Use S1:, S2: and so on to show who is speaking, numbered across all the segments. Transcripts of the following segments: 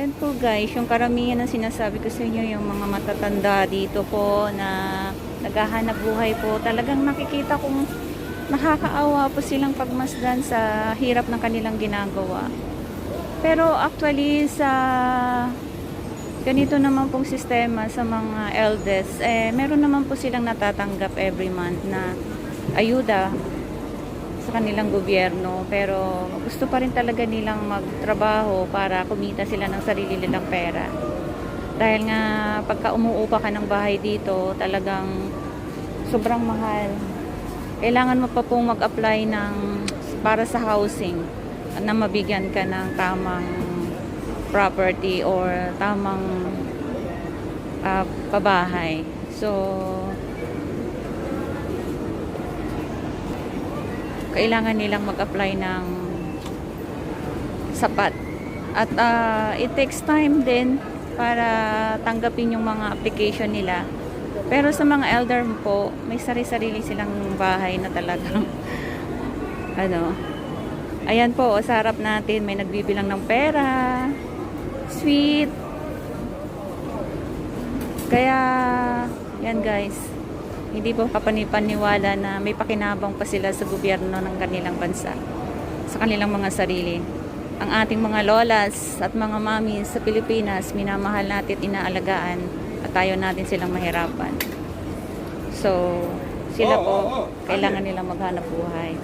S1: Ayan po guys, yung karamihan ng sinasabi ko sa inyo, yung mga matatanda dito po na naghahanap buhay po, talagang nakikita kong nakakaawa po silang pagmasdan sa hirap ng kanilang ginagawa. Pero actually sa ganito naman pong sistema sa mga eldest, meron naman po silang natatanggap every month na ayuda sa kanilang gobyerno, pero gusto pa rin talaga nilang magtrabaho para kumita sila ng sarili nilang pera. Dahil nga pagka umuupa ka ng bahay dito, talagang sobrang mahal. Kailangan mo pa pong mag-apply para sa housing na mabigyan ka ng tamang property or tamang pabahay. So kailangan nilang mag-apply ng sapat. At it takes time din para tanggapin yung mga application nila. Pero sa mga elder po, may sarili-sarili silang bahay na talagang ayan po, sa harap natin may nagbibilang ng pera. Sweet. Kaya yan guys, hindi po kapanipaniwala na may pakinabang pa sila sa gobyerno ng kanilang bansa, sa kanilang mga sarili. Ang ating mga lolas at mga mami sa Pilipinas, minamahal natin, inaalagaan, at ayaw natin silang mahirapan. So, sila po, kailangan nilang maghanap buhay.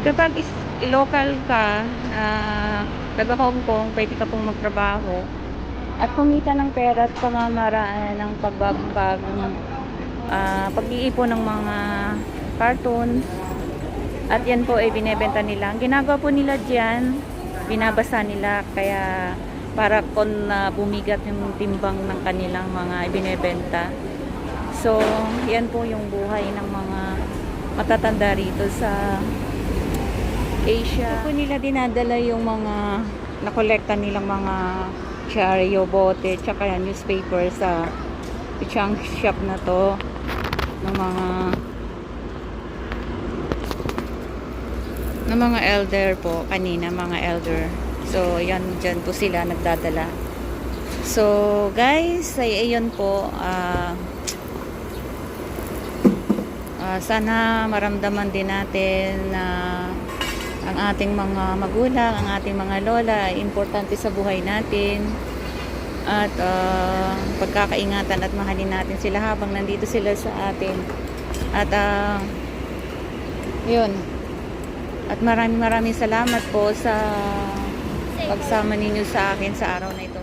S1: Kapag local ka, taga Hong Kong, pwede ka pong magtrabaho at kumita ng pera at pamamaraan ng pag-iipon ng mga cartoons. At yan po ay binebenta nila. Ang ginagawa po nila dyan, binabasa nila, kaya para bumigat yung timbang ng kanilang mga ibinebenta. So, yan po yung buhay ng mga matatanda rito sa Asia. Po nila dinadala yung mga nakolekta nilang mga charyo, bote, tsaka newspaper sa chunk shop na to ng mga elder po kanina, mga elder. So yan, dyan po sila nagdadala. So guys, ay ayun po, sana maramdaman din natin na ang ating mga magulang, ang ating mga lola ay importante sa buhay natin. At pagkakaingatan at mahalin natin sila habang nandito sila sa atin. At yun. At maraming salamat po sa pagsama ninyo sa akin sa araw na ito.